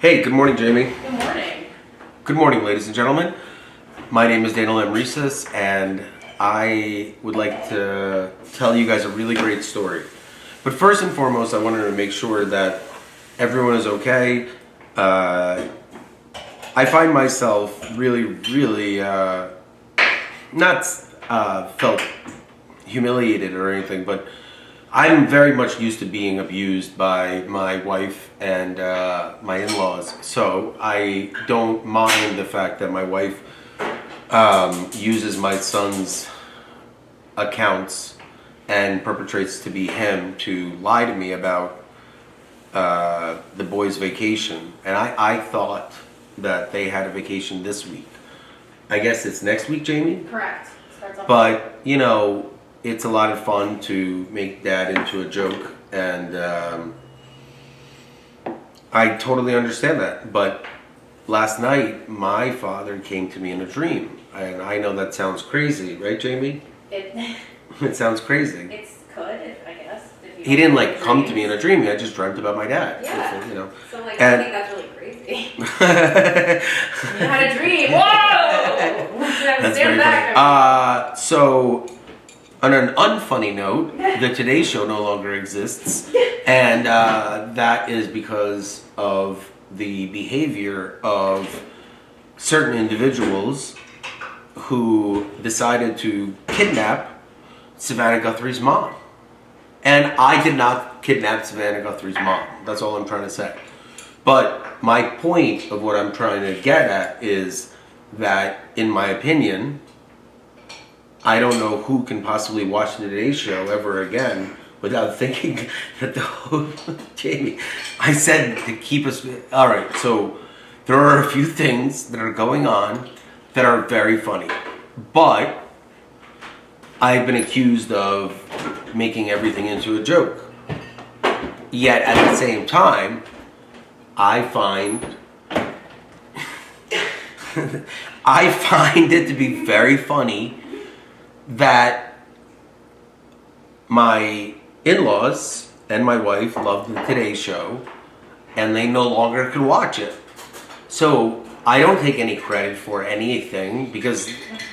Hey, good morning, Jamie. Good morning. Good morning, ladies and gentlemen. My name is Daniel M. Risas, and I would like to tell you guys a really great story. But first and foremost, I wanted to make sure that everyone is okay. I find myself really not felt humiliated or anything, but I'm very much used to being abused by my wife and my in-laws, so I don't mind the fact that my wife uses my son's accounts and perpetrates to be him to lie to me about the boys' vacation. And I thought that they had a vacation this week. I guess it's next week, Jamie? Correct. Starts off. But, you know, it's a lot of fun to make dad into a joke, and I totally understand that. But last night, my father came to me in a dream, and I know that sounds crazy, right, Jamie? It sounds crazy. It's could, I guess. If you He didn't like have come to dreams. me in a dream. I just dreamt about my dad. Yeah. So, you know. So like, And- I think that's really crazy. You had a dream. Whoa! That's Stand very back. funny. So, on an unfunny note, the Today Show no longer exists, and that is because of the behavior of certain individuals who decided to kidnap Savannah Guthrie's mom. And I did not kidnap Savannah Guthrie's mom. That's all I'm trying to say. But my point of what I'm trying to get at is that, in my opinion, I don't know who can possibly watch the Today Show ever again without thinking that the host, Jamie, I said to keep us. All right, so there are a few things that are going on that are very funny, but I've been accused of making everything into a joke. Yet at the same time, I find it to be very funny that my in-laws and my wife loved the Today Show, and they no longer could watch it. So I don't take any credit for anything because,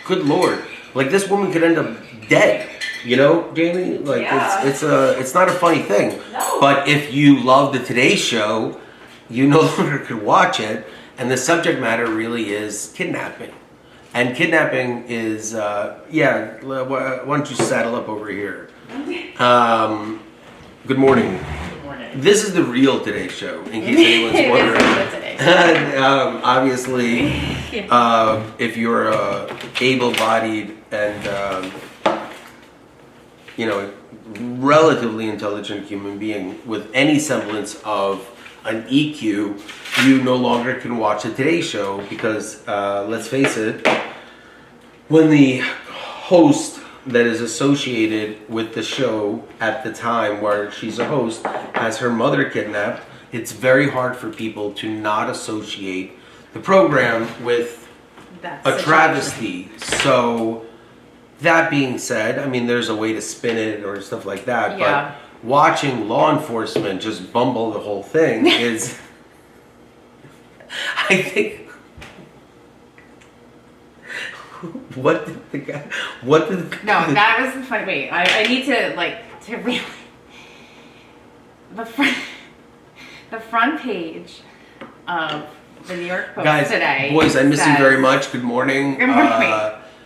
good Lord, like this woman could end up dead. You know, Jamie? Like Yeah. it's not a funny thing. No. But if you love the Today Show, you no longer could watch it, and the subject matter really is kidnapping. And kidnapping is, why don't you saddle up over here? Good morning. Good morning. This is the real Today Show, in case anyone's wondering. Obviously, if you're a able-bodied and, relatively intelligent human being with any semblance of an EQ, you no longer can watch the Today Show because, let's face it, when the host that is associated with the show at the time where she's a host has her mother kidnapped, it's very hard for people to not associate the program with a travesty. So, that being said, I mean, there's a way to spin it or stuff like that, Yeah. but watching law enforcement just bumble the whole thing is, I think, what did No, that wasn't funny. Wait, I need to really the front page of the New York Post guys, today. boys, I miss you says- very much. Good morning. Good morning.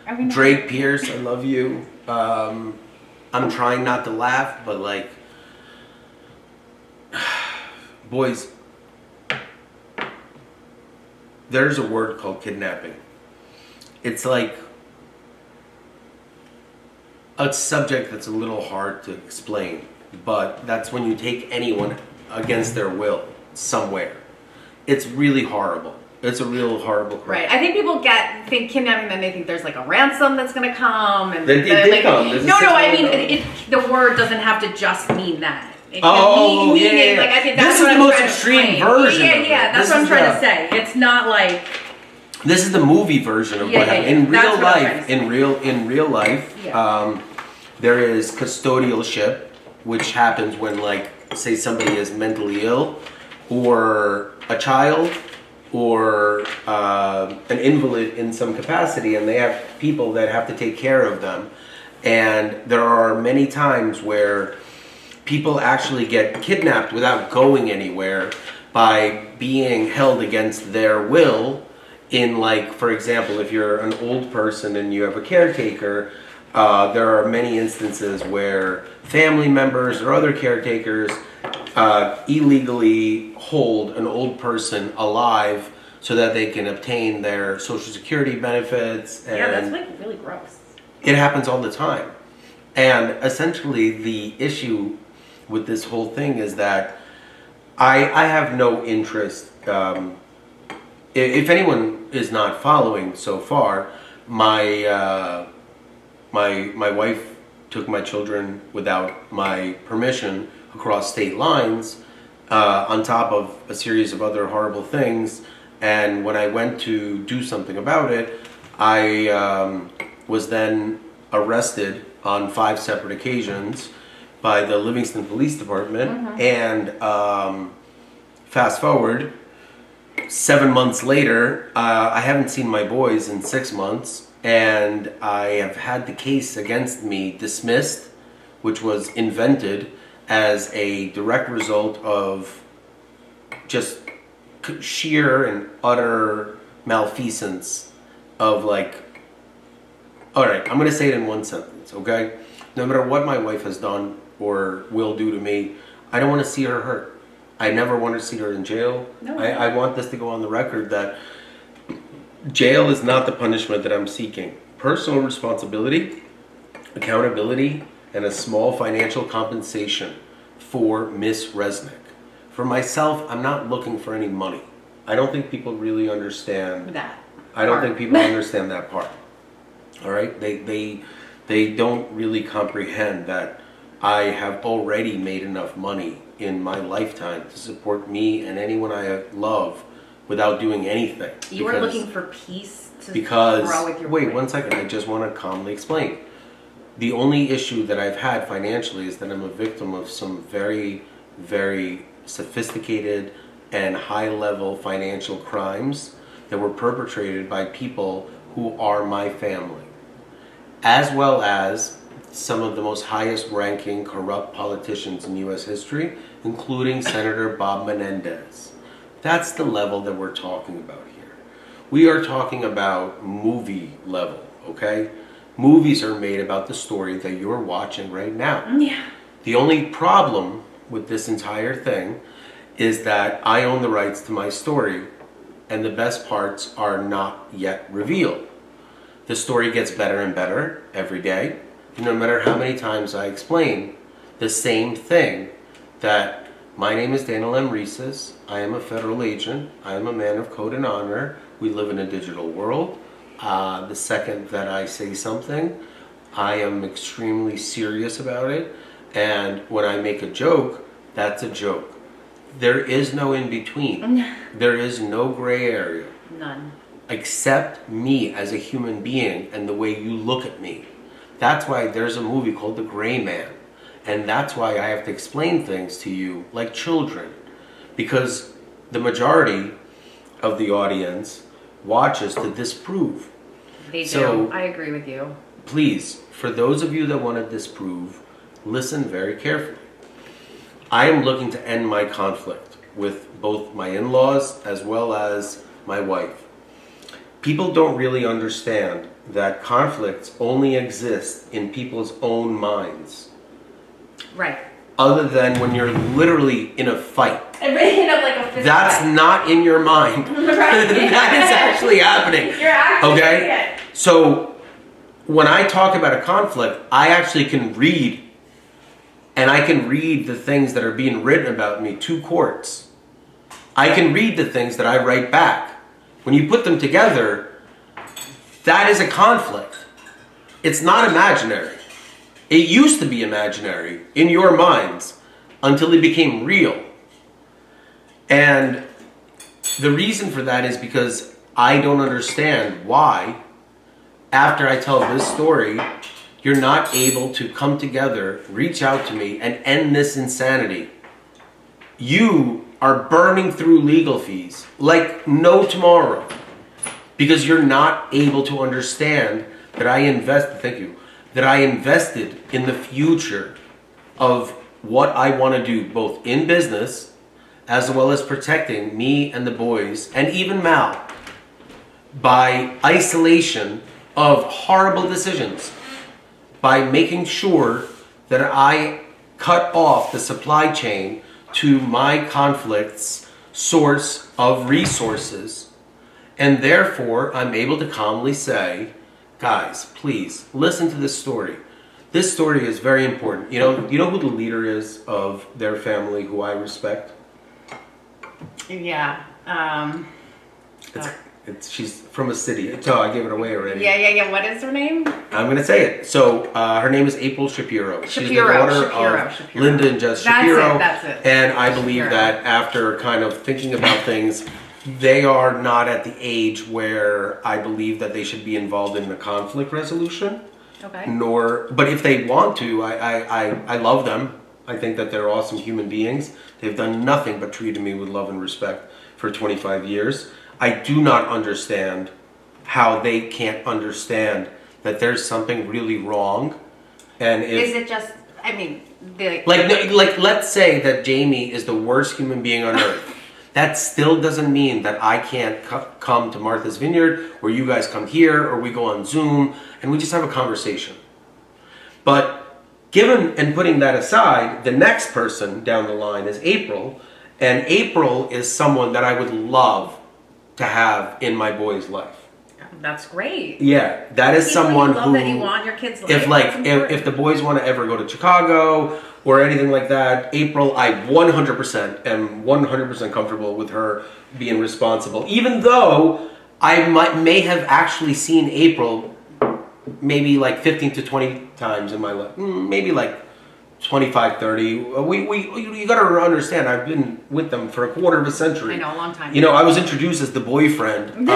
Are we not- Drake Pierce, I love you. I'm trying not to laugh, but like, boys, there's a word called kidnapping. It's like a subject that's a little hard to explain, but that's when you take anyone against their will somewhere. It's really horrible. It's a real horrible crime. Right. I think people think kidnapping, then they think there's like a ransom that's going to come. And They like, come. There's a No, I mean, $600. the word doesn't have to just mean that. It Oh, can mean, yeah. Like, I think This that's is what the I'm most trying to extreme explain. version Yeah, of it. yeah, that's This what I'm is trying the- to say. It's not like... This is the movie version of Yeah, what yeah, happened. yeah. In That's real what I'm trying life, to say. in real life, Yeah. there is custodialship, which happens when, like, say somebody is mentally ill or a child or an invalid in some capacity, and they have people that have to take care of them. And there are many times where people actually get kidnapped without going anywhere by being held against their will. In, like, for example, if you're an old person and you have a caretaker, there are many instances where family members or other caretakers illegally hold an old person alive so that they can obtain their Social Security benefits. And Yeah, that's like really gross. it happens all the time. And essentially the issue with this whole thing is that I have no interest. If anyone is not following so far, my wife took my children without my permission across state lines, on top of a series of other horrible things. And when I went to do something about it, I was then arrested on 5 separate occasions by the Livingston Police Department. And fast forward 7 months later, I haven't seen my boys in 6 months, and I have had the case against me dismissed, which was invented as a direct result of just sheer and utter malfeasance of, like, all right, I'm going to say it in one sentence, okay? No matter what my wife has done or will do to me, I don't want to see her hurt. I never want to see her in jail. No. I want this to go on the record that jail is not the punishment that I'm seeking. Personal responsibility, accountability, and a small financial compensation for Miss Resnick. For myself, I'm not looking for any money. I don't think people really understand That. I don't part. think people understand that part. All right? They don't really comprehend that I have already made enough money in my lifetime to support me and anyone I love without doing anything. You were looking for peace to Because, grow with your wait boy. 1 second, I just want to calmly explain. The only issue that I've had financially is that I'm a victim of some very, very sophisticated and high-level financial crimes that were perpetrated by people who are my family, as well as some of the most highest-ranking corrupt politicians in U.S. history, including Senator Bob Menendez. That's the level that we're talking about here. We are talking about movie level, okay? Movies are made about the story that you're watching right now. Yeah. The only problem with this entire thing is that I own the rights to my story, and the best parts are not yet revealed. The story gets better and better every day, no matter how many times I explain the same thing, that my name is Daniel M. Rieses, I am a federal agent, I am a man of code and honor, we live in a digital world. The second that I say something, I am extremely serious about it, and when I make a joke, that's a joke. There is no in between. There is no gray area. None. Except me as a human being and the way you look at me. That's why there's a movie called The Gray Man. And that's why I have to explain things to you like children. Because the majority of the audience watches to disprove. They do. So- I agree with you. Please, for those of you that want to disprove, listen very carefully. I am looking to end my conflict with both my in-laws as well as my wife. People don't really understand that conflicts only exist in people's own minds, Right. other than when you're literally in a fight. I'm bringing up like a fist That's fight. not in your mind. Right. That is actually happening. You're actually Okay? doing it. So when I talk about a conflict, I actually can read, and I can read the things that are being written about me to courts. I can read the things that I write back. When you put them together, that is a conflict. It's not imaginary. It used to be imaginary in your minds until it became real. And the reason for that is because I don't understand why, after I tell this story, you're not able to come together, reach out to me, and end this insanity. You are burning through legal fees like no tomorrow because you're not able to understand that that I invested in the future of what I want to do both in business as well as protecting me and the boys and even Mal by isolation of horrible decisions, by making sure that I cut off the supply chain to my conflict's source of resources. And therefore, I'm able to calmly say, guys, please listen to this story. This story is very important. You know who the leader is of their family who I respect? Yeah. She's from a city. So I gave it away already. Yeah. What is her name? I'm going to say it. So her name is April Shapiro. She's the daughter of Linda and Jess Shapiro. That's it. And I believe that after kind of thinking about things, they are not at the age where I believe that they should be involved in the conflict resolution. Okay. But if they want to, I love them. I think that they're awesome human beings. They've done nothing but treated me with love and respect for 25 years. I do not understand how they can't understand that there's something really wrong. And is it just? I mean, like let's say that Jamie is the worst human being on earth. That still doesn't mean that I can't come to Martha's Vineyard, or you guys come here, or we go on Zoom and we just have a conversation. But given and putting that aside, the next person down the line is April, and April is someone that I would love to have in my boy's life. That's great. Yeah, that is someone who. That you want your kids' life. If the boys want to ever go to Chicago or anything like that, April, I 100% am 100% comfortable with her being responsible. Even though I may have actually seen April maybe like 15 to 20 times in my life, maybe like 25, 30. You got to understand, I've been with them for a quarter of a century. I know, a long time. I was introduced as the boyfriend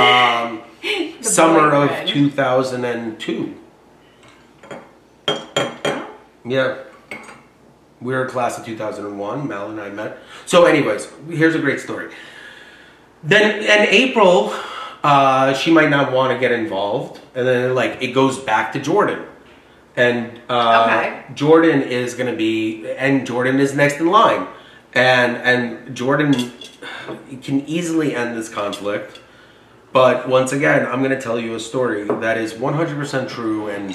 summer of 2002. Yeah. We're a class of 2001. Mal and I met. So anyways, here's a great story. And April, she might not want to get involved. And then it goes back to Jordan. And Jordan is going to be, and Jordan is next in line. And Jordan can easily end this conflict. But once again, I'm going to tell you a story that is 100% true, and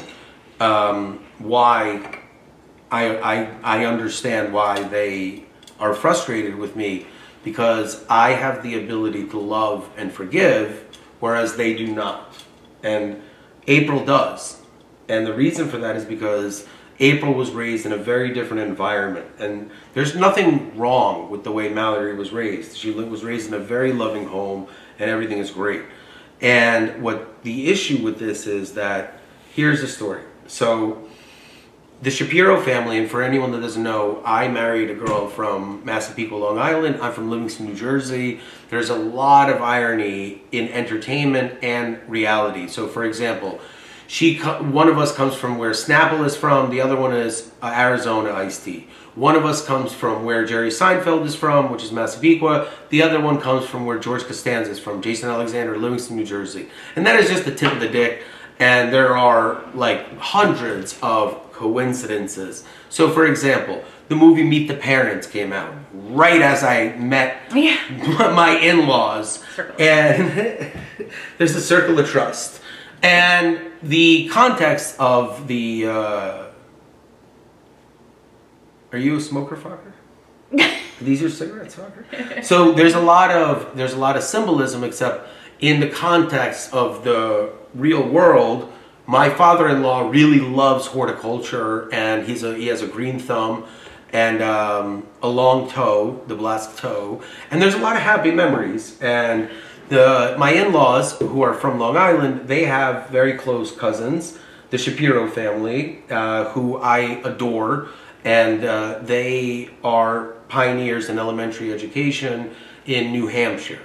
why I understand why they are frustrated with me, because I have the ability to love and forgive, whereas they do not. And April does. And the reason for that is because April was raised in a very different environment. And there's nothing wrong with the way Mallory was raised. She was raised in a very loving home, and everything is great. And what the issue with this is that, here's the story. So the Shapiro family, and for anyone that doesn't know, I married a girl from Massapequa, Long Island. I'm from Livingston, New Jersey. There's a lot of irony in entertainment and reality. So for example, one of us comes from where Snapple is from, the other one is Arizona iced tea. One of us comes from where Jerry Seinfeld is from, which is Massapequa. The other one comes from where George Costanza is from, Jason Alexander, Livingston, New Jersey. And that is just the tip of the dick. And there are hundreds of coincidences. So for example, the movie Meet the Parents came out right as I met my in-laws. And there's a circle of trust. And the context of the... Are you a smoker, fucker? These are cigarettes, fucker? So there's a lot of symbolism, except in the context of the real world. My father-in-law really loves horticulture, and he has a green thumb and a long toe, the black toe, and there's a lot of happy memories. And my in-laws, who are from Long Island, they have very close cousins, the Shapiro family, who I adore, and they are pioneers in elementary education in New Hampshire.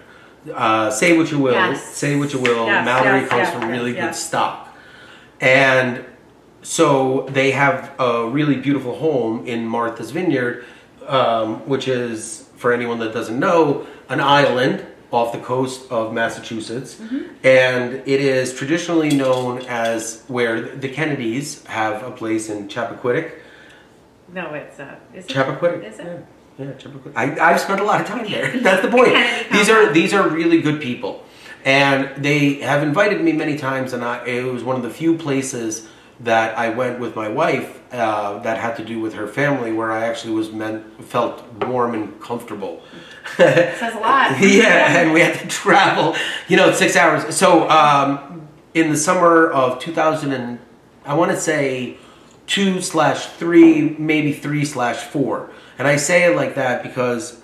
Say what you will. Yes. Say what you will. Yes, Mallory yes, comes yes, from yes, really yes. good stock. And so they have a really beautiful home in Martha's Vineyard, which is for anyone that doesn't know, an island off the coast of Massachusetts, and it is traditionally known as where the Kennedys have a place in Chappaquiddick. No, is it? Chappaquiddick. Is it? Yeah, Chappaquiddick. I've spent a lot of time there. That's the point. Kennedy These are really good people, and they have invited me many times, and it was one of the few places that I went with my wife that had to do with her family, where I actually felt warm and comfortable. Says a lot. Yeah, and we had to travel, 6 hours. So in the summer of 2000, and I want to say 2/3, maybe 3/4, and I say it like that because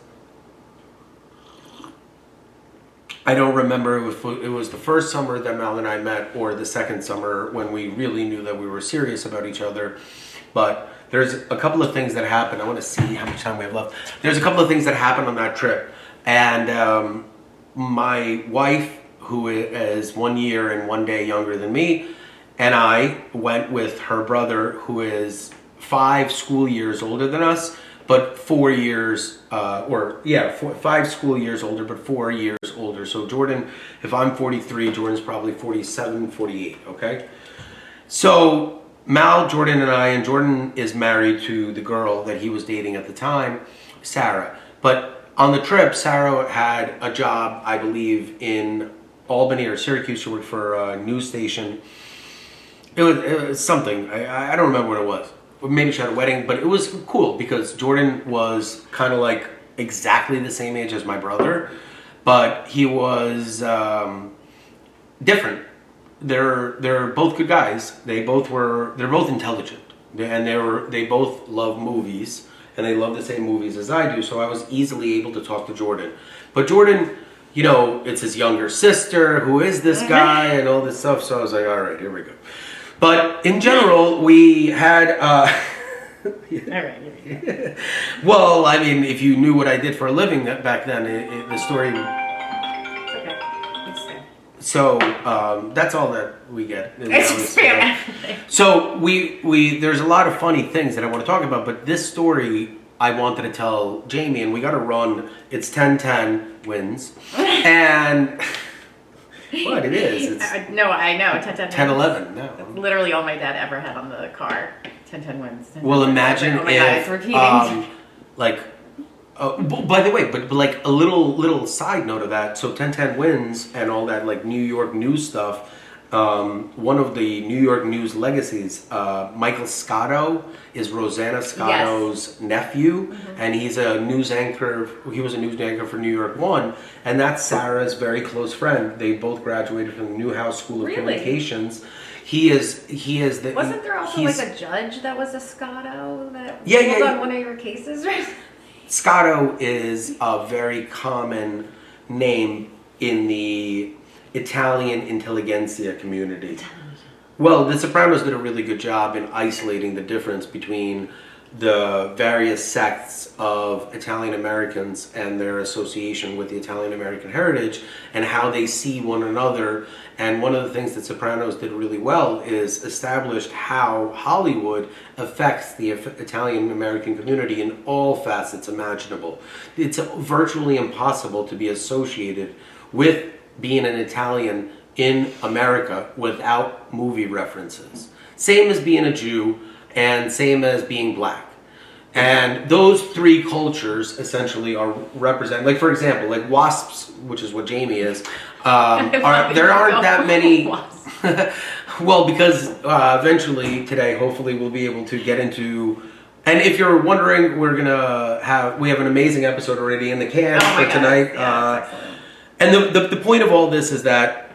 I don't remember if it was the first summer that Mal and I met or the second summer when we really knew that we were serious about each other. But there's a couple of things that happened. I want to see how much time we have left. There's a couple of things that happened on that trip. And my wife, who is 1 year and 1 day younger than me, and I went with her brother, who is 5 school years older than us, but 4 years, 5 school years older, but 4 years older. So Jordan, if I'm 43, Jordan's probably 47, 48, okay? So Mal, Jordan, and Jordan is married to the girl that he was dating at the time, Sarah. But on the trip, Sarah had a job, I believe, in Albany or Syracuse. She worked for a news station. It was something. I don't remember what it was. Maybe she had a wedding, but it was cool because Jordan was kind of like exactly the same age as my brother, but he was different. They're both good guys. They're both intelligent, and they both love movies, and they love the same movies as I do. So I was easily able to talk to Jordan. But Jordan, it's his younger sister. Who is this guy and all this stuff? So I was like, all right, here we go. But in general, we had. All right. Here we go. Well, I mean, if you knew what I did for a living back then, the story. It's okay. It's fair. So that's all that we get. It's fair. So we there's a lot of funny things that I want to talk about, but this story I wanted to tell Jamie, and we got to run. It's 10-10 wins, and what it is? It's no, I know 10-10. 10-11 now. That's literally all my dad ever had on the car. 10-10 wins. 10-10 Well, wins. imagine Oh my God, it's repeating. By the way, but like a little side note of that. So 10-10 wins and all that like New York news stuff. One of the New York news legacies, Michael Scotto, is Rosanna Scotto's nephew, and he's a news anchor. He was a news anchor for New York One, and that's Sarah's very close friend. They both graduated from the Newhouse School of Communications. He is the. Wasn't there also like a judge that was a Scotto that ruled on one of your cases, right? Scotto is a very common name in the Italian intelligentsia community. Well, The Sopranos did a really good job in isolating the difference between the various sects of Italian Americans and their association with the Italian American heritage and how they see one another. And one of the things that Sopranos did really well is established how Hollywood affects the Italian American community in all facets imaginable. It's virtually impossible to be associated with being an Italian in America without movie references. Same as being a Jew and same as being black. And those three cultures essentially are represented. Like for example, like WASPs, which is what Jamie is, there aren't that many. Well, because eventually today, hopefully we'll be able to get into. And if you're wondering, we have an amazing episode already in the can for tonight. And the point of all this is that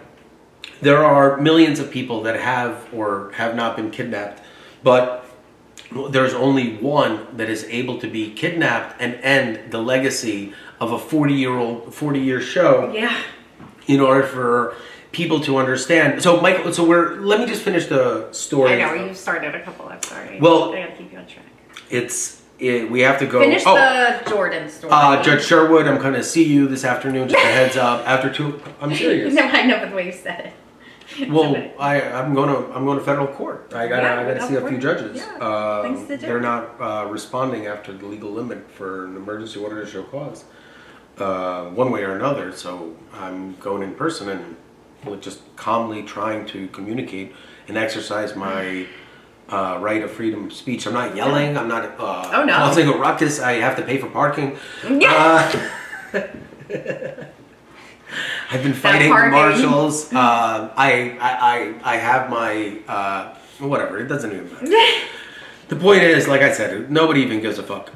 there are millions of people that have or have not been kidnapped, but there's only one that is able to be kidnapped and end the legacy of a 40-year show. Yeah. In order for people to understand. So Michael, let me just finish the story. I know, you started a couple, I'm sorry. Well, I gotta keep you on track. We have to go. Finish the Jordan story. Judge Sherwood, I'm going to see you this afternoon. Just a heads up. After 2, I'm serious. No, I know, but the way you said it. Well, I'm going to federal court. I gotta see a few judges. Yeah, things to do. They're not responding after the legal limit for an emergency order to show cause, one way or another. So I'm going in person and just calmly trying to communicate and exercise my right of freedom of speech. I'm not yelling. I'm not causing a ruckus. I have to pay for parking. I've been fighting marshals. I have my whatever. It doesn't even matter. The point is, like I said, nobody even gives a fuck.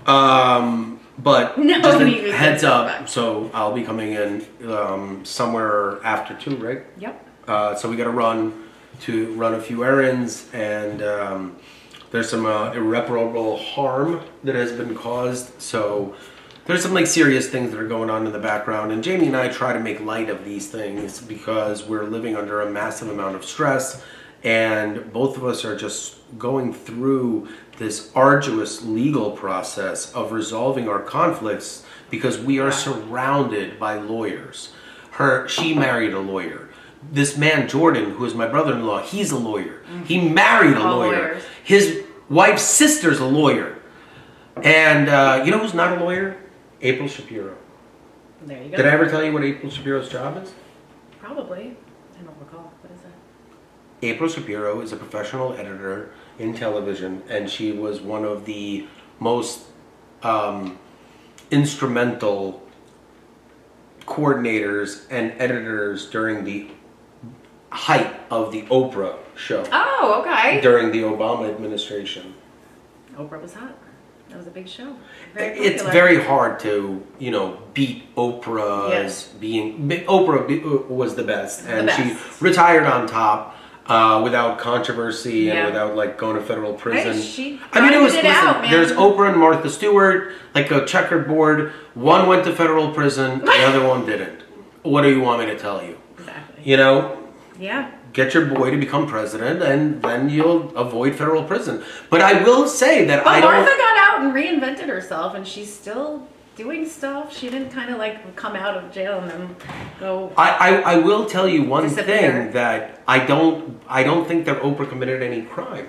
But just a heads up. So I'll be coming in somewhere after 2, right? Yep. So we got to run a few errands, and there's some irreparable harm that has been caused. So there's some like serious things that are going on in the background, and Jamie and I try to make light of these things because we're living under a massive amount of stress, and both of us are just going through this arduous legal process of resolving our conflicts because we are surrounded by lawyers. She married a lawyer. This man, Jordan, who is my brother-in-law, he's a lawyer. He married a lawyer. Lawyers. His wife's sister's a lawyer. And you know who's not a lawyer? April Shapiro. There you go. Did I ever tell you what April Shapiro's job is? Probably. I don't recall. What is that? April Shapiro is a professional editor in television, and she was one of the most instrumental coordinators and editors during the height of the Oprah show. Oh, okay. During the Obama administration. Oprah was hot. That was a big show. It's very hard to, beat Oprah's being. Oprah was the best, and she retired on top without controversy and without going to federal prison. Hey, it was. There's Oprah and Martha Stewart, like a checkerboard. One went to federal prison, the other one didn't. What do you want me to tell you? Exactly. Yeah. Get your boy to become president, and then you'll avoid federal prison. But I will say that Martha got out and reinvented herself, and she's still doing stuff. She didn't kind of come out of jail and then go. I will tell you one disappear. thing that I don't think that Oprah committed any crime,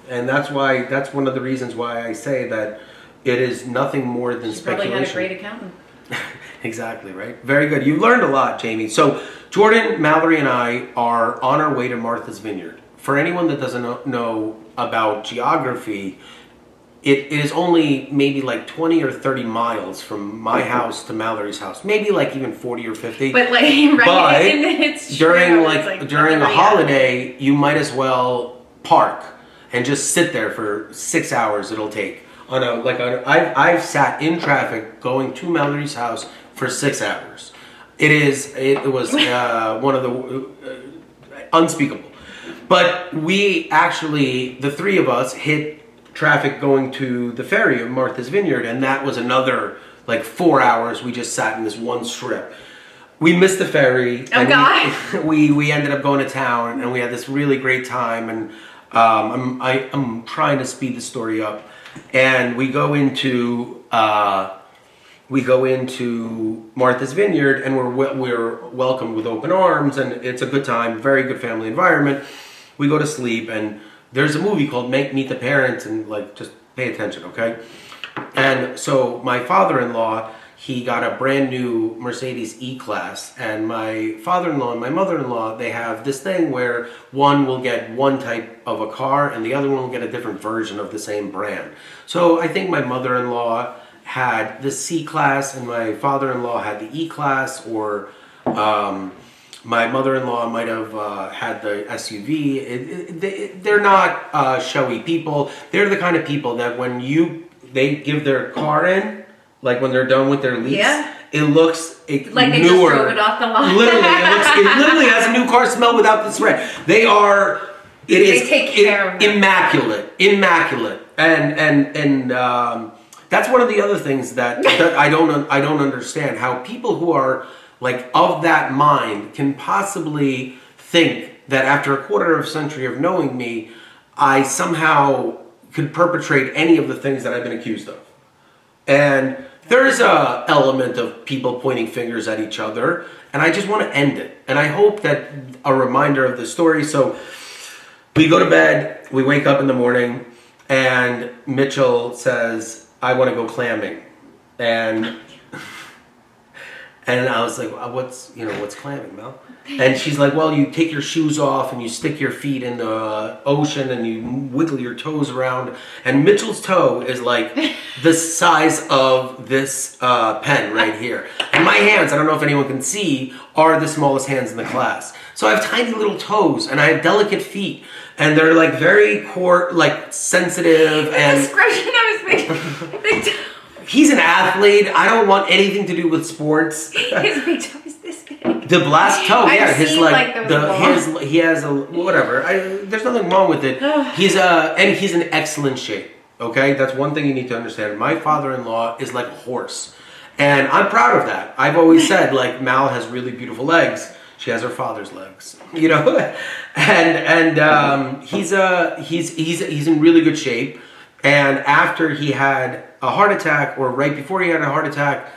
and that's one of the reasons why I say that it is nothing more than speculation. Probably had a great accountant. Exactly, right? Very good. You've learned a lot, Jamie. So Jordan, Mallory, and I are on our way to Martha's Vineyard. For anyone that doesn't know about geography, it is only maybe 20 or 30 miles from my house to Mallory's house. Maybe even 40 or 50. But But it's during true. during a holiday, you might as well park and just sit there for 6 hours. It'll take. I've sat in traffic going to Mallory's house for 6 hours. It was one of the unspeakable. But we actually, the three of us, hit traffic going to the ferry of Martha's Vineyard, and that was another 4 hours. We just sat in this one strip. We missed the ferry. Oh, God. We ended up going to town, and we had this really great time. And I'm trying to speed the story up. And we go into Martha's Vineyard, and we're welcomed with open arms, and it's a good time, very good family environment. We go to sleep, and there's a movie called Meet the Parents, and just pay attention, okay? And so my father-in-law, he got a brand new Mercedes E-Class, and my father-in-law and my mother-in-law, they have this thing where one will get one type of a car and the other one will get a different version of the same brand. So I think my mother-in-law had the C-Class and my father-in-law had the E-Class, or my mother-in-law might have had the SUV. They're not showy people. They're the kind of people that when they give their car in, when they're done with their lease, it looks they newer. just drove it off the lot. Literally, it literally has a new car smell without the spray. They take care of it. Immaculate. And that's one of the other things that I don't understand, how people who are of that mind can possibly think that after a quarter of a century of knowing me, I somehow could perpetrate any of the things that I've been accused of. And there is a element of people pointing fingers at each other, and I just want to end it. And I hope that a reminder of the story. So we go to bed, we wake up in the morning, and Mitchell says, I want to go clamming. And I was like, what's clamming, Mel? And she's like, well, you take your shoes off and you stick your feet in the ocean and you wiggle your toes around. And Mitchell's toe is like the size of this pen right here. And my hands, I don't know if anyone can see, are the smallest hands in the class. So I have tiny little toes and I have delicate feet. And they're like very sensitive. And description of his big toe. He's an athlete. I don't want anything to do with sports. His big toe is this big. The blast toe, yeah, I've his seen, he has a whatever. There's nothing wrong with it. He's in excellent shape. Okay, that's one thing you need to understand. My father-in-law is like a horse, and I'm proud of that. I've always said like Mal has really beautiful legs. She has her father's legs, and he's in really good shape. And after he had a heart attack, or right before he had a heart attack,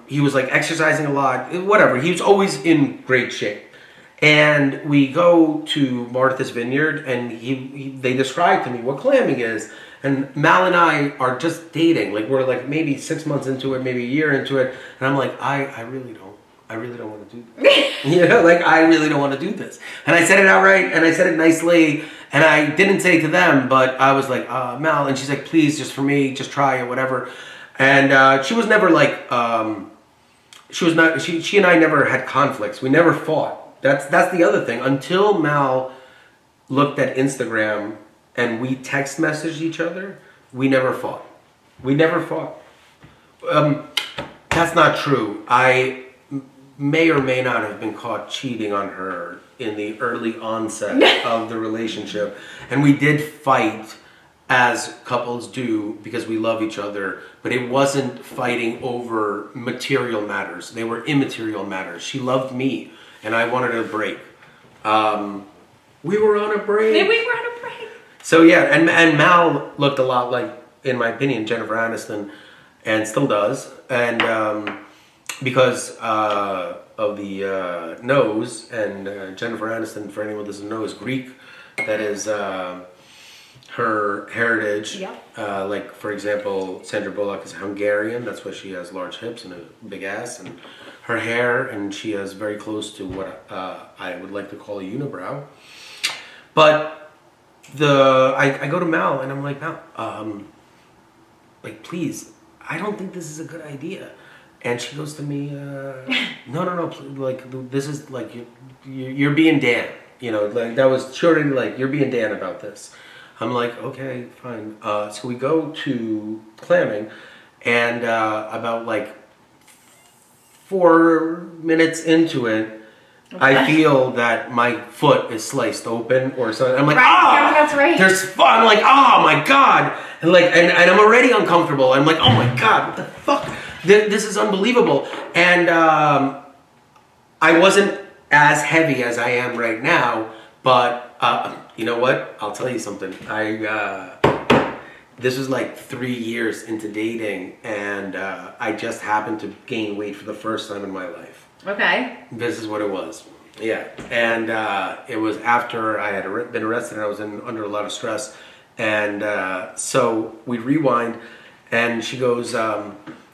he was like exercising a lot, whatever. He was always in great shape. And we go to Martha's Vineyard, and they described to me what clamming is. And Mal and I are just dating. Like, we're like maybe 6 months into it, maybe a year into it. And I'm like, I really don't want to do this. I really don't want to do this. And I said it outright, and I said it nicely, and I didn't say it to them, but I was like, Mal, and she's like, please, just for me, just try it, whatever. And she was never like, she and I never had conflicts. We never fought. That's the other thing. Until Mal looked at Instagram and we text messaged each other, we never fought. That's not true. I may or may not have been caught cheating on her in the early onset of the relationship. And we did fight, as couples do, because we love each other, but it wasn't fighting over material matters. They were immaterial matters. She loved me, and I wanted a break. We were on a break. So yeah, and Mal looked a lot like, in my opinion, Jennifer Aniston, and still does. And because of the nose, and Jennifer Aniston, for anyone who doesn't know, is Greek. That is her heritage. Yep. Like, for example, Sandra Bullock is Hungarian. That's why she has large hips and a big ass, and her hair, and she has very close to what I would like to call a unibrow. But I go to Mal, and I'm like, Mal, please, I don't think this is a good idea. And she goes to me, no, like, this is like, you're being Dan. Like, that was surely like, you're being Dan about this. I'm like, okay, fine. So we go to clamming, and about like 4 minutes into it, okay, I feel that my foot is sliced open or something. I'm like, that's right. There's fun. I'm like, oh my God. And like, and I'm already uncomfortable. I'm like, oh my God, what the fuck? This is unbelievable. And I wasn't as heavy as I am right now, but you know what? I'll tell you something. This was like 3 years into dating, and I just happened to gain weight for the first time in my life. Okay. This is what it was. Yeah. And it was after I had been arrested, and I was under a lot of stress. And so we rewind, and she goes,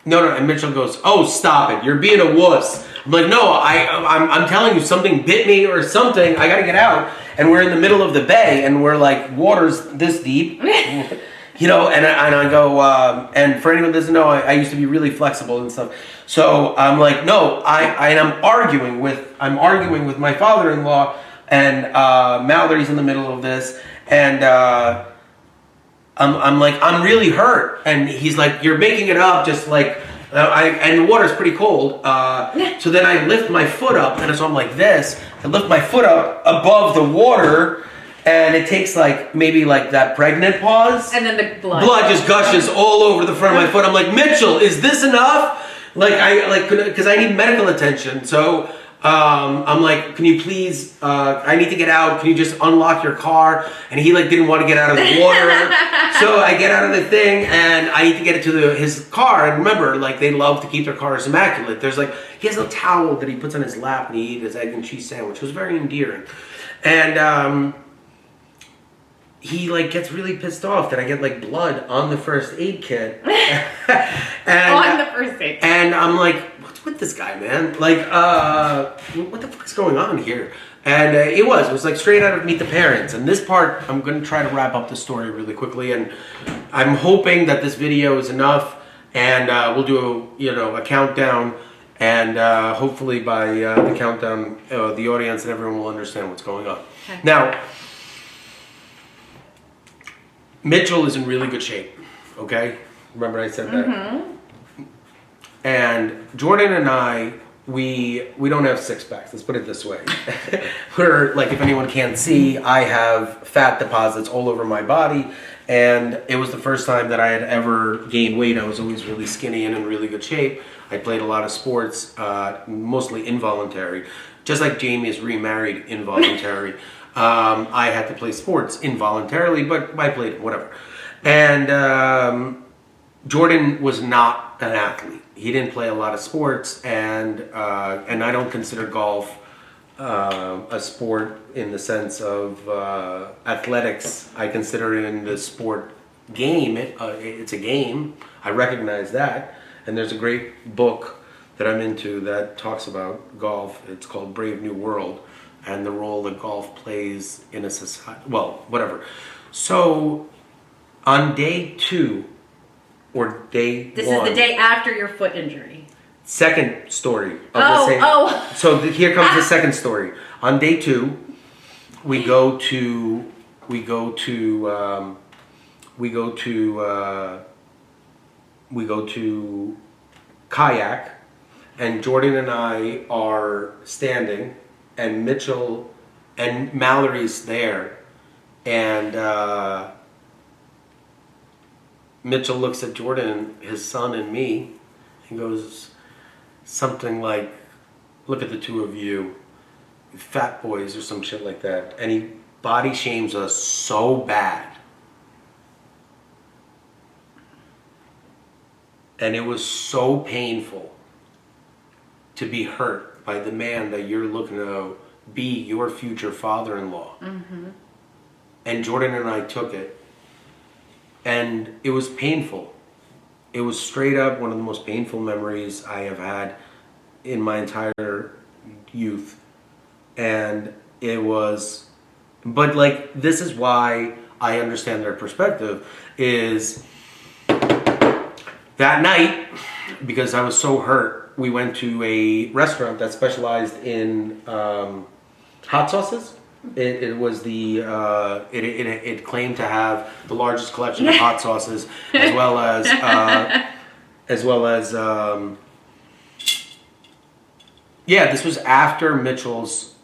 no, and Mitchell goes, oh, stop it, you're being a wuss. I'm like, no, I'm telling you, something bit me or something, I gotta get out. And we're in the middle of the bay, and we're like, water's this deep, and I go, and for anyone who doesn't know, I used to be really flexible and stuff. So I'm like, no, I'm arguing with my father-in-law, and Mallory's in the middle of this, and I'm like, I'm really hurt. And he's like, you're making it up, just like, and the water's pretty cold. So then I lift my foot up, and so I'm like this. I lift my foot up above the water, and it takes like, maybe like that pregnant pause. And then the blood. Blood just gushes all over the front of my foot. I'm like, Mitchell, is this enough? Because I need medical attention. So I'm like, can you please, I need to get out. Can you just unlock your car? And he like didn't want to get out of the water. So I get out of the thing and I need to get it to his car. And remember, like they love to keep their cars immaculate. There's like, he has a towel that he puts on his lap and he eats his egg and cheese sandwich. It was very endearing. And he like gets really pissed off that I get like blood on the first aid kit. On the first aid kit. And I'm like, what's with this guy, man? Like, what the fuck's going on here? And it was like straight out of Meet the Parents. And this part, I'm going to try to wrap up the story really quickly. And I'm hoping that this video is enough. And we'll do a countdown. And hopefully by the countdown, the audience and everyone will understand what's going on. Okay. Now, Mitchell is in really good shape. Okay? Remember I said that? Mm-hmm. And Jordan and I, we don't have six packs. Let's put it this way. We're like, if anyone can't see, I have fat deposits all over my body. And it was the first time that I had ever gained weight. I was always really skinny and in really good shape. I played a lot of sports, mostly involuntary. Just like Jamie is remarried involuntary. I had to play sports involuntarily, but I played whatever. And Jordan was not an athlete. He didn't play a lot of sports, and I don't consider golf a sport in the sense of athletics. I consider it in the sport game. It's a game. I recognize that. And there's a great book that I'm into that talks about golf. It's called Brave New World, and the role that golf plays in a society. Well, whatever. So on day 2 or day This 1. is the day after your foot injury. Second story of the same. So here comes the second story. On day 2, we go to kayak, and Jordan and I are standing, and Mitchell and Mallory's there, and Mitchell looks at Jordan, his son, and me, and goes something like, "Look at the two of you, fat boys," or some shit like that. And he body shames us so bad. And it was so painful to be hurt by the man that you're looking to be your future father-in-law. Mm-hmm. And Jordan and I took it. And it was painful. It was straight up one of the most painful memories I have had in my entire youth. And it was, but like, this is why I understand their perspective, is that night, because I was so hurt, we went to a restaurant that specialized in hot sauces. It was the it claimed to have the largest collection of hot sauces, as well as this was after Mitchell's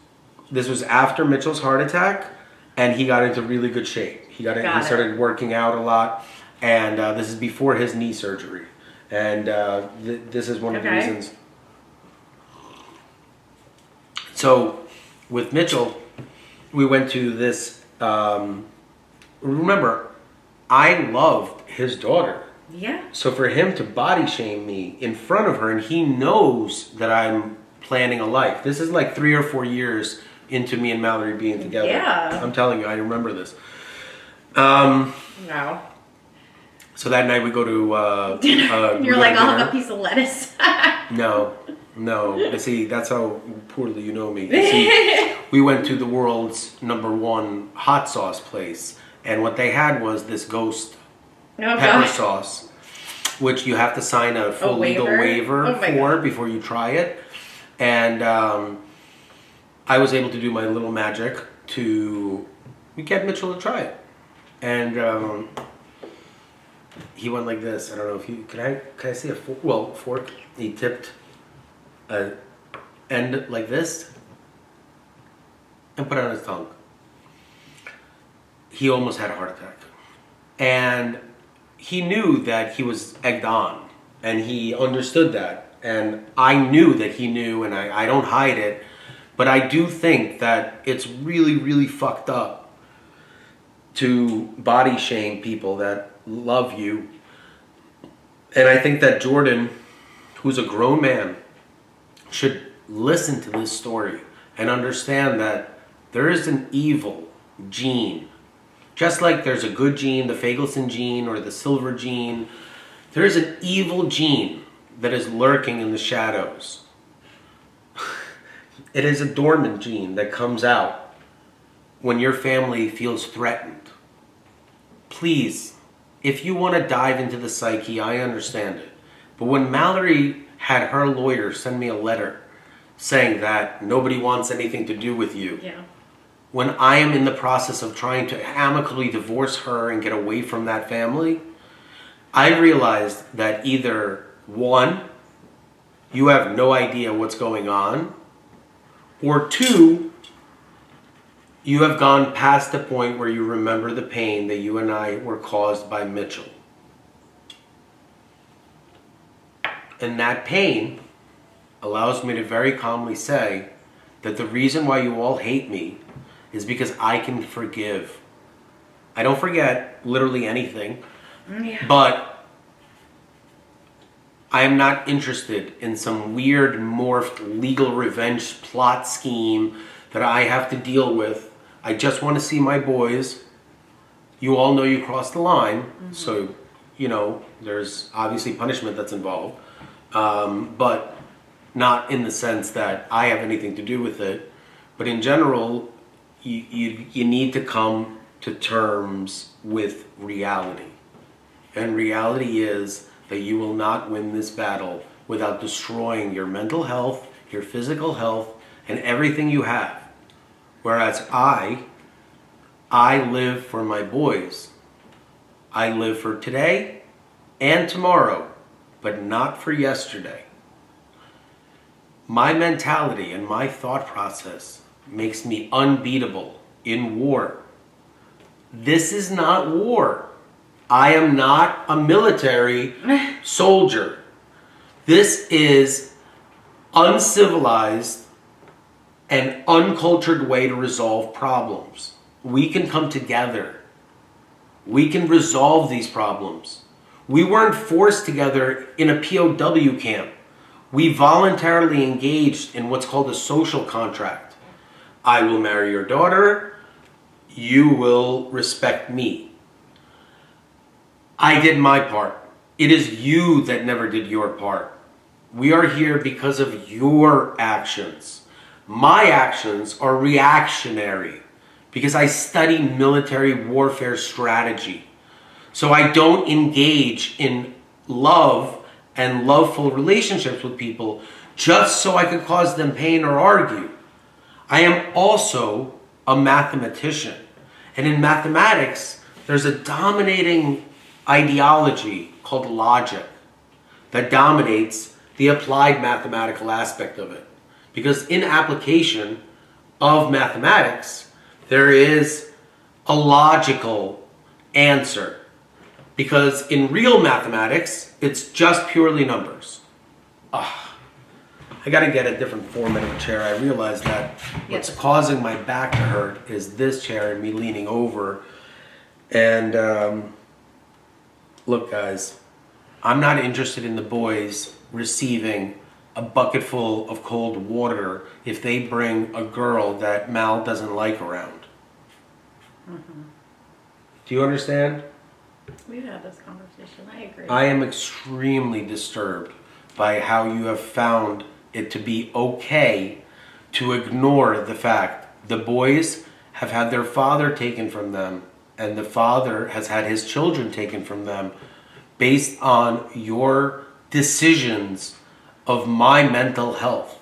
heart attack, and he got into really good shape. He started working out a lot, and this is before his knee surgery, and this is one of the reasons. So with Mitchell, we went to this, remember, I loved his daughter. Yeah. So for him to body shame me in front of her, and he knows that I'm planning a life. This is like 3 or 4 years into me and Mallory being together. Yeah. I'm telling you, I remember this. Wow. So that night we go to... You're like, I'll have a piece of lettuce. No. See, that's how poorly you know me. See, we went to the world's #1 hot sauce place, and what they had was this ghost pepper sauce, which you have to sign a full legal waiver for before you try it. And I was able to do my little magic to get Mitchell to try it, and he went like this. I don't know if you can I see a fork? He tipped a end like this and put it on his tongue. He almost had a heart attack. And he knew that he was egged on, and he understood that. And I knew that he knew, and I don't hide it. But I do think that it's really, really fucked up to body shame people that love you. And I think that Jordan, who's a grown man, should listen to this story and understand that there is an evil gene. Just like there's a good gene, the Fagelson gene or the silver gene, there is an evil gene that is lurking in the shadows. It is a dormant gene that comes out when your family feels threatened. Please, if you want to dive into the psyche, I understand it. But when Mallory had her lawyer send me a letter saying that nobody wants anything to do with you, Yeah. when I am in the process of trying to amicably divorce her and get away from that family, I realized that either, one, you have no idea what's going on, or two, you have gone past the point where you remember the pain that you and I were caused by Mitchell. And that pain allows me to very calmly say that the reason why you all hate me is because I can forgive. I don't forget literally anything, but I am not interested in some weird morphed legal revenge plot scheme that I have to deal with. I just want to see my boys. You all know you crossed the line, so, you know, there's obviously punishment that's involved, but not in the sense that I have anything to do with it. But in general, you need to come to terms with reality. And reality is that you will not win this battle without destroying your mental health, your physical health, and everything you have. Whereas I live for my boys. I live for today and tomorrow, but not for yesterday. My mentality and my thought process makes me unbeatable in war. This is not war. I am not a military soldier. This is uncivilized and uncultured way to resolve problems. We can come together. We can resolve these problems. We weren't forced together in a POW camp. We voluntarily engaged in what's called a social contract. I will marry your daughter. You will respect me. I did my part. It is you that never did your part. We are here because of your actions. My actions are reactionary because I study military warfare strategy. So I don't engage in love and loveful relationships with people just so I could cause them pain or argue. I am also a mathematician. And in mathematics, there's a dominating ideology called logic that dominates the applied mathematical aspect of it. Because in application of mathematics, there is a logical answer. Because in real mathematics, it's just purely numbers. I gotta get a different format of a chair. I realize that what's causing my back to hurt is this chair and me leaning over. And look, guys, I'm not interested in the boys receiving a bucket full of cold water if they bring a girl that Mal doesn't like around. Do you understand? We've had this conversation. I agree. I am extremely disturbed by how you have found it to be okay to ignore the fact the boys have had their father taken from them and the father has had his children taken from them based on your decisions of my mental health.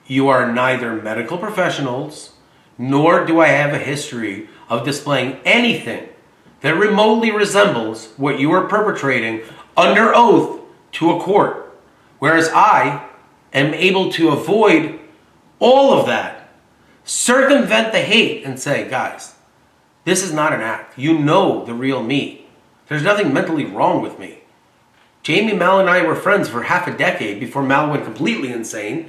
You are neither medical professionals, nor do I have a history of displaying anything that remotely resembles what you are perpetrating under oath to a court. Whereas I am able to avoid all of that, circumvent the hate and say, guys, this is not an act. You know the real me. There's nothing mentally wrong with me. Jamie, Mal, and I were friends for half a decade before Mal went completely insane.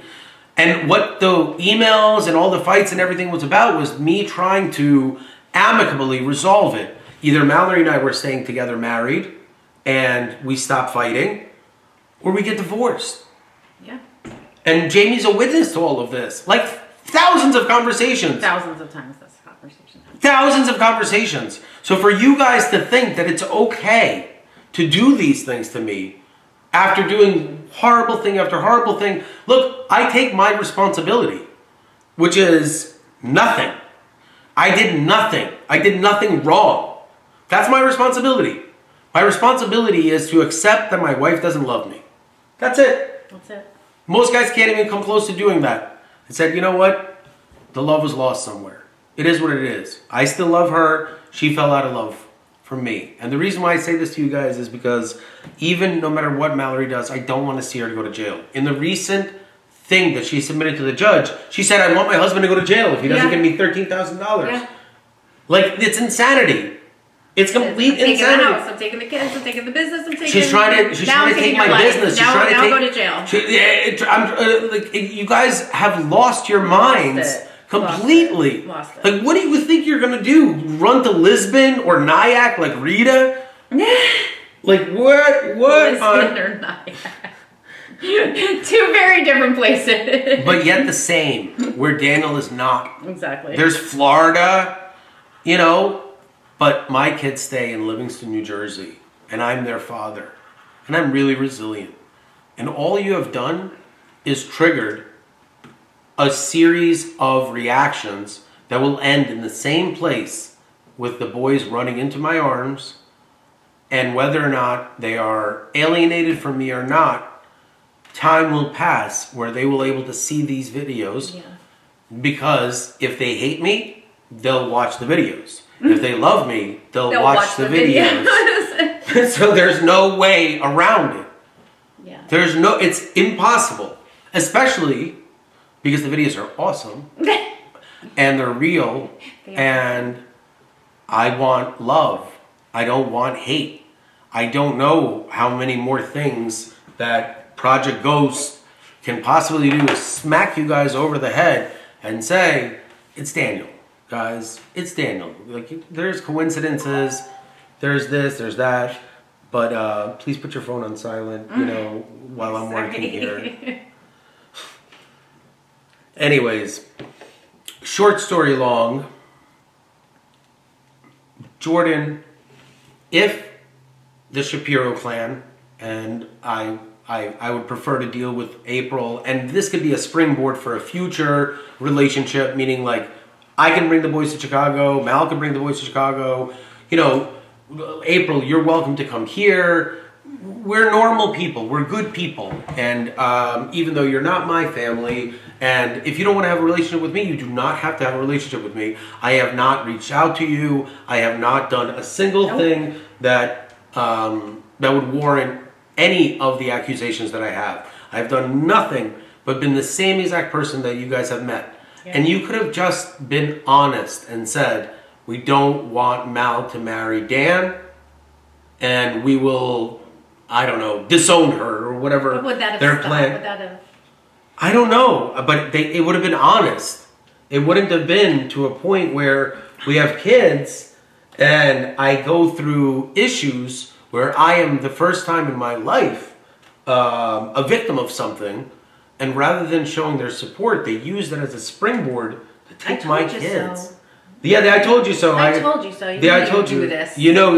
And what the emails and all the fights and everything was about was me trying to amicably resolve it. Either Mallory and I were staying together married and we stop fighting, or we get divorced. Yeah. And Jamie's a witness to all of this. Like thousands of conversations. Thousands of times this conversation. Thousands of conversations. So for you guys to think that it's okay to do these things to me after doing horrible thing after horrible thing, look, I take my responsibility, which is nothing. I did nothing. I did nothing wrong. That's my responsibility. My responsibility is to accept that my wife doesn't love me. That's it. That's it. Most guys can't even come close to doing that. I said, you know what? The love was lost somewhere. It is what it is. I still love her. She fell out of love from me. And the reason why I say this to you guys is because even no matter what Mallory does, I don't want to see her go to jail. In the recent thing that she submitted to the judge, she said, I want my husband to go to jail if he doesn't give me $13,000. Yeah. Like, it's insanity. It's complete I'm taking insanity. the house, I'm taking the kids, I'm taking the business, I'm taking... She's trying to take my business. She's trying to go to jail. Like, you guys have lost your minds completely. Lost it. Like, what do you think you're gonna do? Run to Lisbon or Nyack like Rita? Like what? Lisbon or Nyack. Two very different places. But yet the same. Where Daniel is not. Exactly. There's Florida, you know. But my kids stay in Livingston, New Jersey, and I'm their father. And I'm really resilient. And all you have done is triggered a series of reactions that will end in the same place with the boys running into my arms, and whether or not they are alienated from me or not, time will pass where they will able to see these videos. Yeah. Because if they hate me, they'll watch the videos. If they love me, they'll watch the videos. So there's no way around it. Yeah. It's impossible. Especially because the videos are awesome and they're real and I want love. I don't want hate. I don't know how many more things that Project Ghost can possibly do is smack you guys over the head and say, it's Daniel. Guys, it's Daniel. Like, there's coincidences, there's this, there's that, but please put your phone on silent, you know, while I'm working here. Anyways, short story long, Jordan, if the Shapiro clan, and I would prefer to deal with April, and this could be a springboard for a future relationship, meaning like, I can bring the boys to Chicago. Mal can bring the boys to Chicago. You know, April, you're welcome to come here. We're normal people. We're good people. And even though you're not my family, and if you don't want to have a relationship with me, you do not have to have a relationship with me. I have not reached out to you. I have not done a single thing that that would warrant any of the accusations that I have. I've done nothing but been the same exact person that you guys have met. And you could have just been honest and said, we don't want Mal to marry Dan, and we will, I don't know, disown her or whatever What would that have their stopped? plan. Would that have... I don't know, but it would have been honest. It wouldn't have been to a point where we have kids and I go through issues where I am the first time in my life a victim of something. And rather than showing their support, they use that as a springboard to take my kids. So. Yeah, I told you so. I told you so. You I knew told you'd you. do this. You know.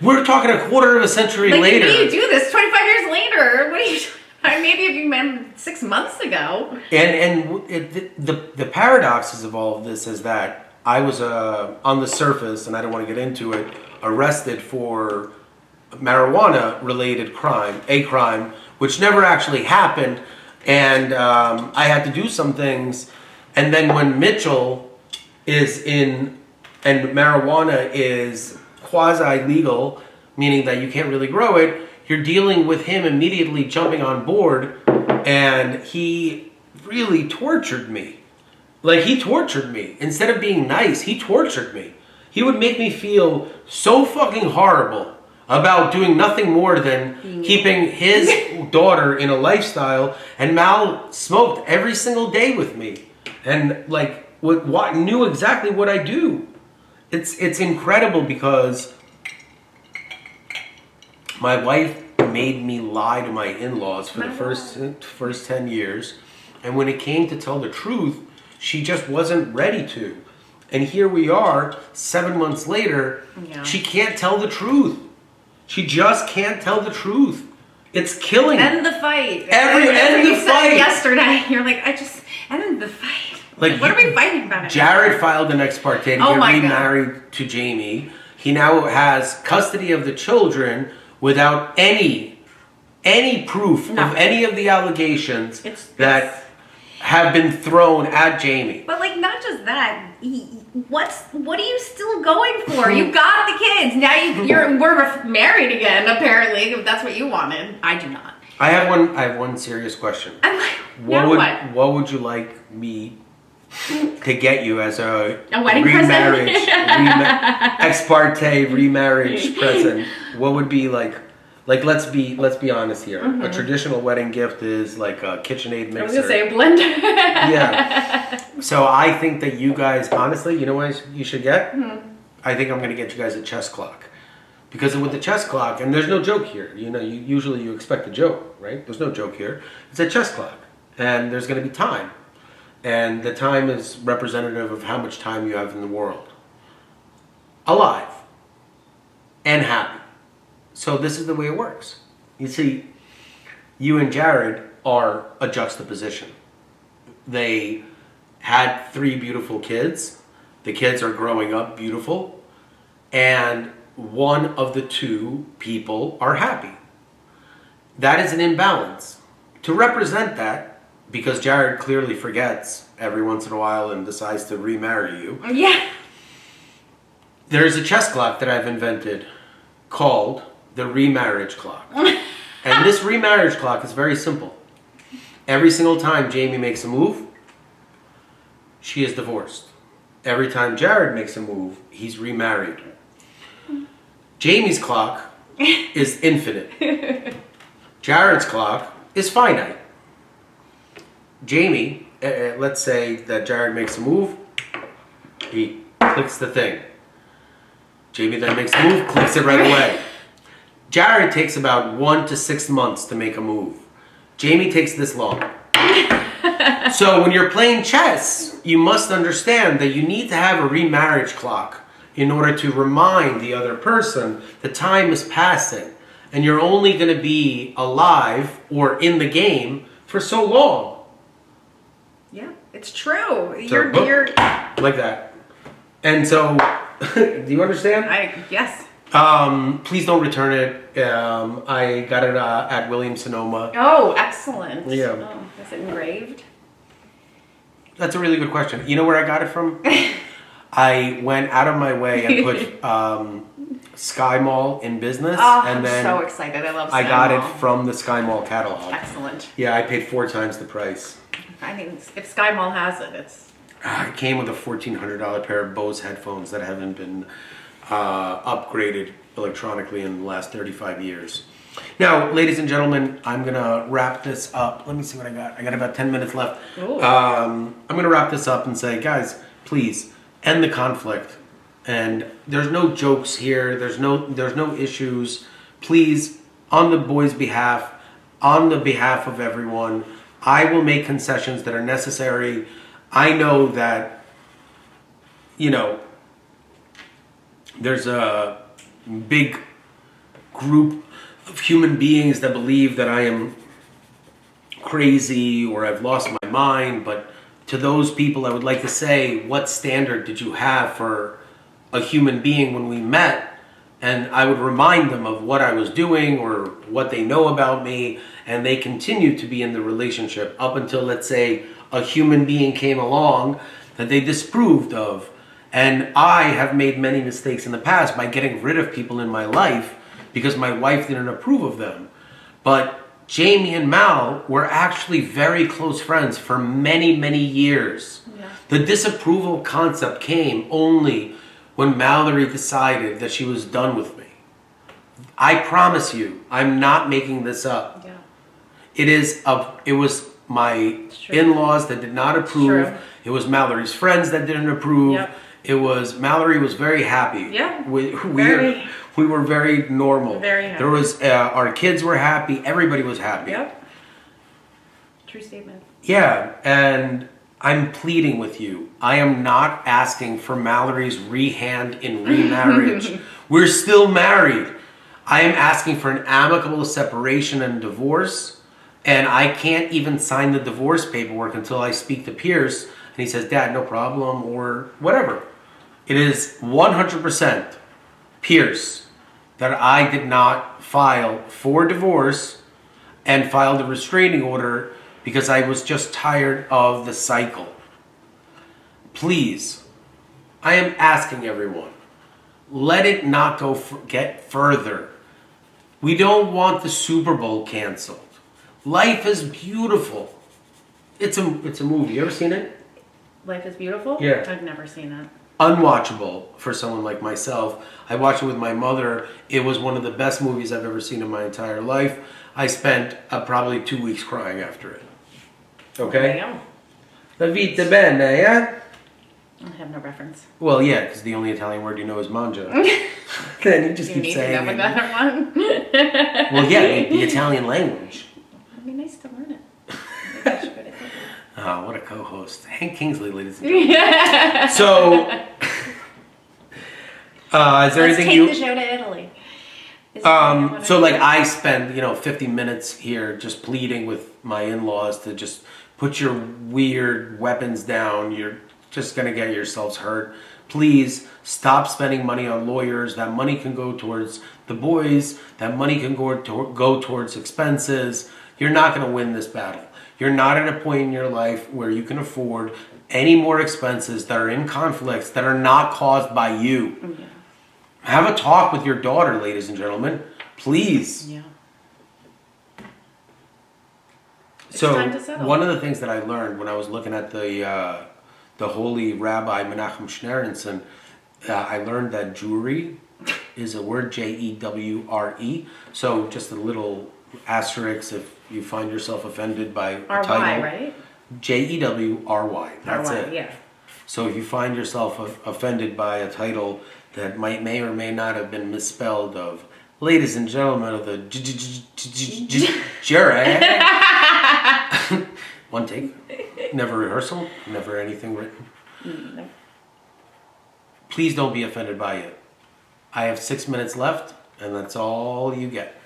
We're talking a quarter of a century like, later. You knew you do this 25 years later. What are you? Maybe if you met 6 months ago. The paradoxes of all of this is that I was on the surface, and I don't want to get into it, arrested for marijuana-related crime, a crime which never actually happened. And I had to do some things. And then when Mitchell is in, and marijuana is quasi-legal, meaning that you can't really grow it, you're dealing with him immediately jumping on board. And he really tortured me. Like, he tortured me. Instead of being nice, he tortured me. He would make me feel so fucking horrible about doing nothing more than keeping his daughter in a lifestyle, and Mal smoked every single day with me, and like what knew exactly what I do. It's incredible because my wife made me lie to my in-laws for the first 10 years, and when it came to tell the truth, she just wasn't ready to. And here we are 7 months later. Yeah. She can't tell the truth. She just can't tell the truth. It's killing her. End the fight. End the fight. Yesterday, you're like, I just end the fight. Like, what are we fighting about? Jared filed an ex parte to Oh get my God. remarried to Jamie. He now has custody of the children without any proof of Nothing. any of the allegations It's- that have been thrown at Jamie. But like, not just that. What are you still going for? You got the kids. Now we're married again. Apparently, if that's what you wanted. I do not. I have one serious question. I'm like, What would you like me to get you as a wedding present? ex parte remarriage present? What would be like let's be honest here. Mm-hmm. A traditional wedding gift is like a KitchenAid mixer. I was gonna say a blender. Yeah. So I think that you guys, honestly, you know what you should get? I think I'm going to get you guys a chess clock. Because with the chess clock, and there's no joke here. You know, usually you expect a joke, right? There's no joke here. It's a chess clock. And there's going to be time. And the time is representative of how much time you have in the world. Alive. And happy. So this is the way it works. You see, you and Jared are a juxtaposition. They had 3 beautiful kids. The kids are growing up beautiful. And one of the 2 people are happy. That is an imbalance. To represent that, because Jared clearly forgets every once in a while and decides to remarry you. Yeah. There's a chess clock that I've invented called the remarriage clock. And this remarriage clock is very simple. Every single time Jamie makes a move, she is divorced. Every time Jared makes a move, he's remarried. Jamie's clock is infinite. Jared's clock is finite. Jamie, let's say that Jared makes a move, he clicks the thing. Jamie then makes a move, clicks it right away. Jared takes about 1 to 6 months to make a move. Jamie takes this long. So when you're playing chess, you must understand that you need to have a remarriage clock in order to remind the other person the time is passing and you're only going to be alive or in the game for so long. Yeah, it's true. So, You're like that. And so, do you understand? Yes. Please don't return it. I got it at Williams-Sonoma. Oh, excellent. Yeah. Oh, is it engraved? That's a really good question. You know where I got it from? I went out of my way and put Sky Mall in business. Oh, and then I'm so excited. I love Sky I got Mall. it from the Sky Mall catalog. Excellent. Yeah, I paid 4 times the price. I mean, if Sky Mall has it, it's... It came with a $1,400 pair of Bose headphones that haven't been upgraded electronically in the last 35 years. Now, ladies and gentlemen, I'm going to wrap this up. Let me see what I got. I got about 10 minutes left. I'm going to wrap this up and say, guys, please end the conflict. And there's no jokes here. There's no issues. Please, on the boys' behalf, on the behalf of everyone, I will make concessions that are necessary. I know that, there's a big group of human beings that believe that I am crazy or I've lost my mind, but to those people I would like to say, what standard did you have for a human being when we met? And I would remind them of what I was doing or what they know about me, and they continue to be in the relationship up until, let's say, a human being came along that they disapproved of. And I have made many mistakes in the past by getting rid of people in my life because my wife didn't approve of them. But Jamie and Mal were actually very close friends for many, many years. Yeah. The disapproval concept came only when Mallory decided that she was done with me. I promise you, I'm not making this up. Yeah. It was my It's true. in-laws that did not approve. true. It was Mallory's friends that didn't approve. Yep. It was Mallory was very happy. Yeah. We were very normal. Very happy. There was our kids were happy. Everybody was happy. Yep. True statement. Yeah, and I'm pleading with you. I am not asking for Mallory's rehand in remarriage. We're still married. I am asking for an amicable separation and divorce, and I can't even sign the divorce paperwork until I speak to Pierce, and he says, Dad, no problem, or whatever. It is 100% Pierce that I did not file for divorce and filed a restraining order because I was just tired of the cycle. Please, I am asking everyone, let it not get further. We don't want the Super Bowl canceled. Life is beautiful. It's a movie. You ever seen it? Life is Beautiful? Yeah. I've never seen it. Unwatchable for someone like myself. I watched it with my mother. It was one of the best movies I've ever seen in my entire life. I spent probably 2 weeks crying after it. Okay? Damn. La vita bene, yeah? I have no reference. Well, yeah, because the only Italian word you know is mangia. Then you just You keep need to saying know it. another one. Well, yeah, the Italian language. It'd be nice to learn it. Maybe I should go to Italy. Oh, what a co-host. Hank Kingsley, ladies and gentlemen. So, is there Let's anything take you... the show to Italy. Is there anything I wanna So do? like I spend, 50 minutes here just pleading with my in-laws to just put your weird weapons down. You're just going to get yourselves hurt. Please stop spending money on lawyers. That money can go towards the boys. That money can go towards expenses. You're not going to win this battle. You're not at a point in your life where you can afford any more expenses that are in conflicts that are not caused by you. Yeah. Have a talk with your daughter, ladies and gentlemen. Please. Yeah. So time to settle. one of the things that I learned when I was looking at the holy Rabbi Menachem Schneerson, I learned that Jewry is a word, Jewre. So just a little asterisk if you find yourself offended by a R-Y, title. right? Jewry. That's R-Y, it. yeah. So if you find yourself offended by a title that may or may not have been misspelled of, ladies and gentlemen of the jury. One take. Never rehearsal. Never anything written. No. Please don't be offended by it. I have 6 minutes left, and that's all you get.